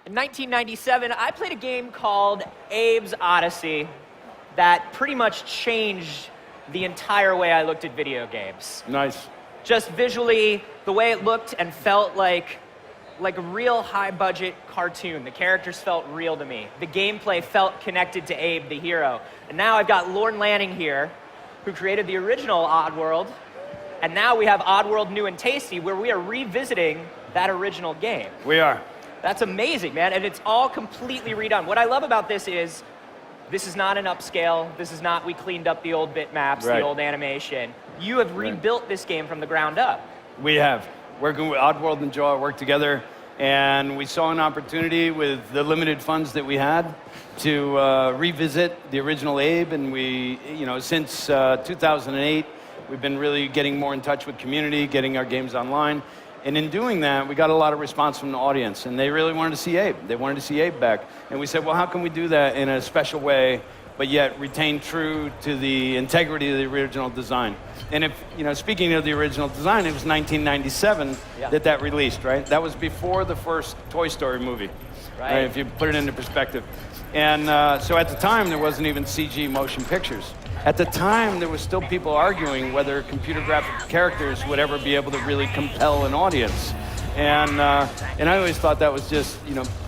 In 1997, I played a game called Abe's Odyssey that pretty much changed the entire way I looked at video games. Nice. Just visually, the way it looked and felt like a real high-budget cartoon. The characters felt real to me. The gameplay felt connected to Abe, the hero. And now I've got Lorne Lanning here, who created the original Oddworld, and now we have Oddworld New and Tasty, where we are revisiting that original game. We are. That's amazing, man, and it's all completely redone. What I love about this is not an upscale. This is not we cleaned up the old bitmaps, the old animation. You have rebuilt this game from the ground up. We have. Working with Oddworld and Joe, worked together, and we saw an opportunity with the limited funds that we had to revisit the original Abe, and we, since 2008, we've been really getting more in touch with community, getting our games online. And in doing that, we got a lot of response from the audience, and they really wanted to see Abe. They wanted to see Abe back. And we said, well, how can we do that in a special way, but yet retain true to the integrity of the original design? And if, speaking of the original design, it was 1997 that released, right? That was before the first Toy Story movie, right? If you put it into perspective. And so at the time, there wasn't even CG motion pictures. At the time, there was still people arguing whether computer graphic characters would ever be able to really compel an audience. And I always thought that was just,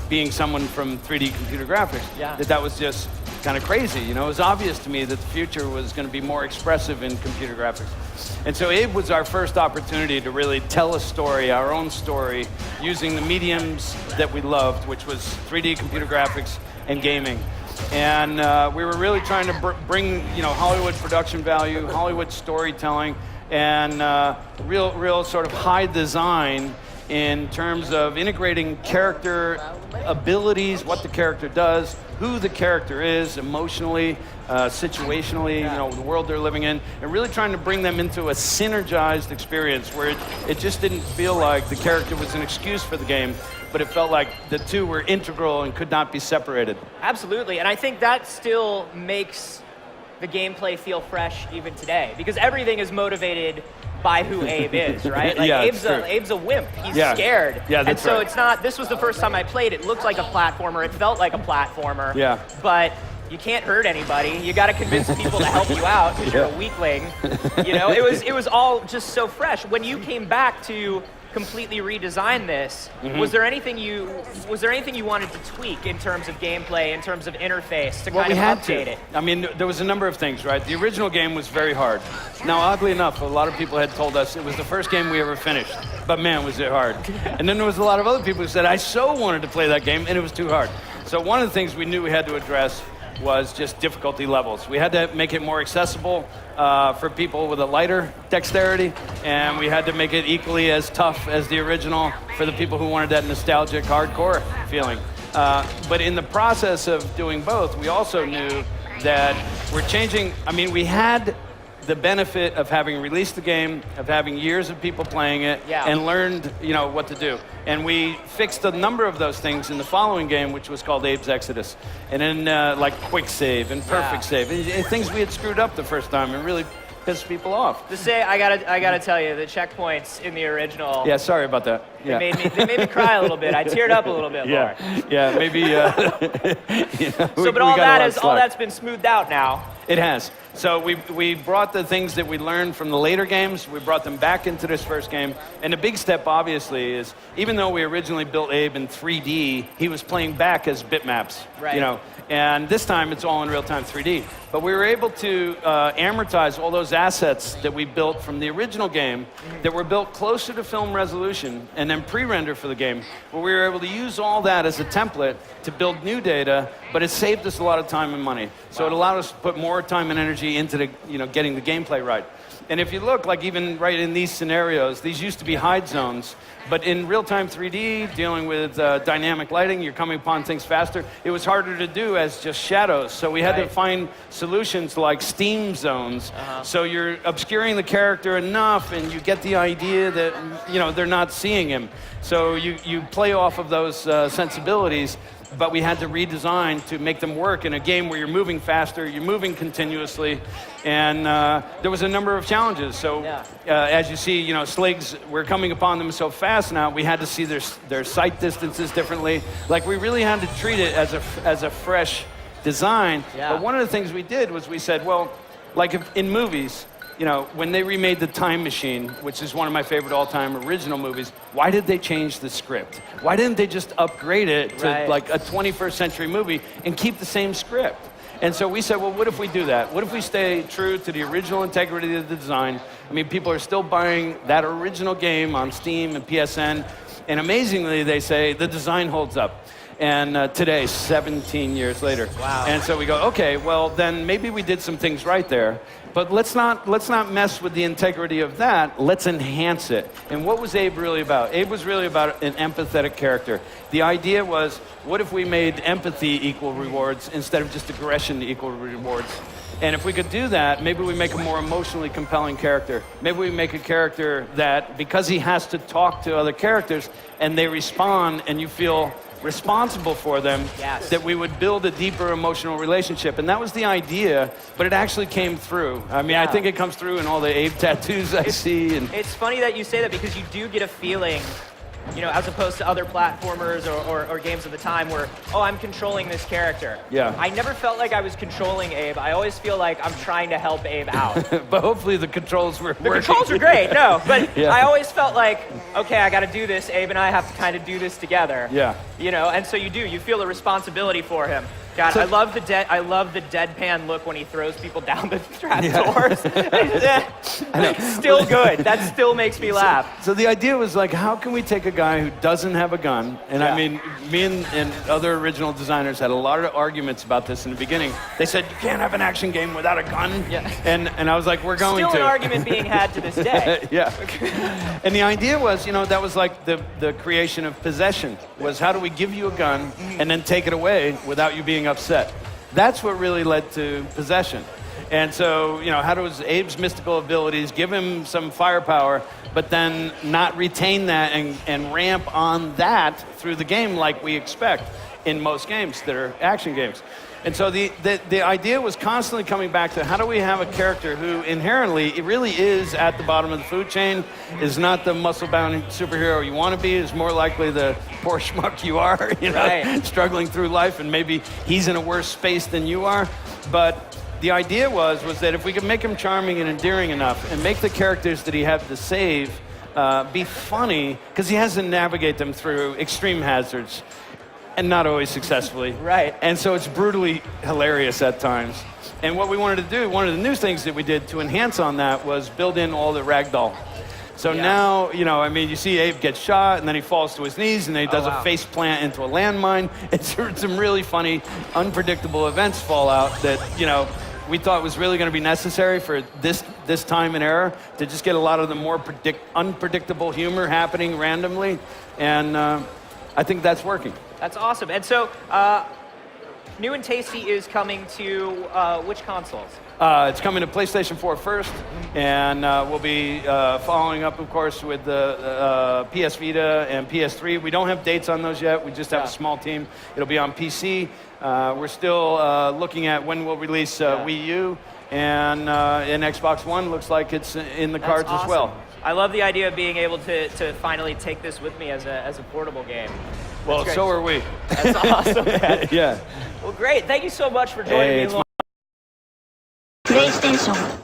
being someone from 3D computer graphics, that was just kind of crazy. It was obvious to me that the future was going to be more expressive in computer graphics. And so Abe was our first opportunity to really tell a story, our own story, using the mediums that we loved, which was 3D computer graphics and gaming. And we were really trying to bring, Hollywood production value, Hollywood storytelling, and real sort of high design in terms of integrating character abilities, what the character does, who the character is emotionally, situationally, the world they're living in, and really trying to bring them into a synergized experience where it just didn't feel like the character was an excuse for the game, but it felt like the two were integral and could not be separated. Absolutely, and I think that still makes the gameplay feel fresh even today, because everything is motivated by who Abe is, right? Like Abe's a wimp. He's scared. Yeah, that's and so right. it's not, this was the first time I played, it looked like a platformer, it felt like a platformer. Yeah. But you can't hurt anybody. You got to convince people to help you out because you're a weakling. It was all just so fresh. When you came back to completely redesign this, was there anything you wanted to tweak in terms of gameplay, in terms of interface, to kind of update it? I mean, there was a number of things, right? The original game was very hard. Now, oddly enough, a lot of people had told us it was the first game we ever finished, but man, was it hard. And then there was a lot of other people who said, I so wanted to play that game, and it was too hard. So one of the things we knew we had to address was just difficulty levels. We had to make it more accessible for people with a lighter dexterity, and we had to make it equally as tough as the original for the people who wanted that nostalgic, hardcore feeling. But in the process of doing both, we also knew that we're changing. I mean, we had the benefit of having released the game, of having years of people playing it, and learned, what to do. And we fixed a number of those things in the following game, which was called Abe's Exodus. And then like quick save and perfect save, and things we had screwed up the first time and really pissed people off. To say, I gotta tell you, the checkpoints in the original. Yeah, sorry about that. They made me cry a little bit. I teared up a little bit more. Yeah, maybe. But all that's been smoothed out now. It has. So we brought the things that we learned from the later games, we brought them back into this first game. And the big step, obviously, is even though we originally built Abe in 3D, he was playing back as bitmaps. Right. And this time it's all in real-time 3D. But we were able to amortize all those assets that we built from the original game that were built closer to film resolution and then pre-render for the game. But we were able to use all that as a template to build new data, but it saved us a lot of time and money. So it allowed us to put more time and energy into the, getting the gameplay right. And if you look, like even right in these scenarios, these used to be hide zones, but in real-time 3D, dealing with dynamic lighting, you're coming upon things faster, it was harder to do as just shadows. So we had to find solutions like steam zones. So you're obscuring the character enough, and you get the idea that, they're not seeing him. So you play off of those sensibilities, but we had to redesign to make them work in a game where you're moving faster, you're moving continuously, and there was a number of challenges. So as you see, you know, Sligs, we're coming upon them so fast now, we had to see their sight distances differently. Like, we really had to treat it as a fresh design. But one of the things we did was we said, well, like in movies, you know, when they remade The Time Machine, which is one of my favorite all-time original movies, why did they change the script? Why didn't they just upgrade it to like a 21st century movie and keep the same script? And so we said, well, what if we do that? What if we stay true to the original integrity of the design? I mean, people are still buying that original game on Steam and PSN, and amazingly, they say the design holds up. And today, 17 years later. Wow. And so we go, okay, well, then maybe we did some things right there, but let's not mess with the integrity of that. Let's enhance it. And what was Abe really about? Abe was really about an empathetic character. The idea was, what if we made empathy equal rewards instead of just aggression equal rewards? And if we could do that, maybe we make a more emotionally compelling character. Maybe we make a character that, because he has to talk to other characters and they respond and you feel responsible for them, that we would build a deeper emotional relationship. And that was the idea, but it actually came through. I mean, I think it comes through in all the Abe tattoos I see. And it's funny that you say that, because you do get a feeling, you know, as opposed to other platformers or games of the time where, oh, I'm controlling this character. Yeah. I never felt like I was controlling Abe. I always feel like I'm trying to help Abe out. But hopefully the controls were working. The controls are great, no, but I always felt like, okay, I got to do this. Abe and I have to kind of do this together. Yeah. You know, and so you feel the responsibility for him. God, So- I love the deadpan look when he throws people down the trap doors. Still good. That still makes me laugh. So the idea was like, how can we take a guy who doesn't have a gun? And I mean, me and other original designers had a lot of arguments about this in the beginning. They said, you can't have an action game without a gun. Yeah. And I was like, we're going Still to. an argument being had to this day. Yeah. And the idea was, you know, that was like the creation of possession, was how do we give you a gun and then take it away without you being upset? That's what really led to possession. And so, you know, how does Abe's mystical abilities give him some firepower, but then not retain that and ramp on that through the game like we expect in most games that are action games. And so the idea was constantly coming back to how do we have a character who inherently, it really is at the bottom of the food chain, is not the muscle-bound superhero you want to be, is more likely the poor schmuck you are, you know, struggling through life, and maybe he's in a worse space than you are. But the idea was that if we could make him charming and endearing enough and make the characters that he had to save be funny, because he has to navigate them through extreme hazards, and not always successfully. Right. And so it's brutally hilarious at times. And what we wanted to do, one of the new things that we did to enhance on that was build in all the ragdoll. So now, you know, I mean, you see Abe get shot, and then he falls to his knees, and then he does a face plant into a landmine. It's some really funny, unpredictable events fall out that, you know, we thought was really going to be necessary for this time and era, to just get a lot of the more unpredictable humor happening randomly. And I think that's working. That's awesome. And so, New and Tasty is coming to which consoles? It's coming to PlayStation 4 first, and we'll be following up, of course, with the PS Vita and PS3. We don't have dates on those yet. We just have a small team. It'll be on PC. We're still looking at when we'll release Wii U, and Xbox One looks like it's in the cards as well. I love the idea of being able to finally take this with me as a portable game. Well, so are we. That's awesome, man. Yeah. Well, great. Thank you so much for joining me. PlayStation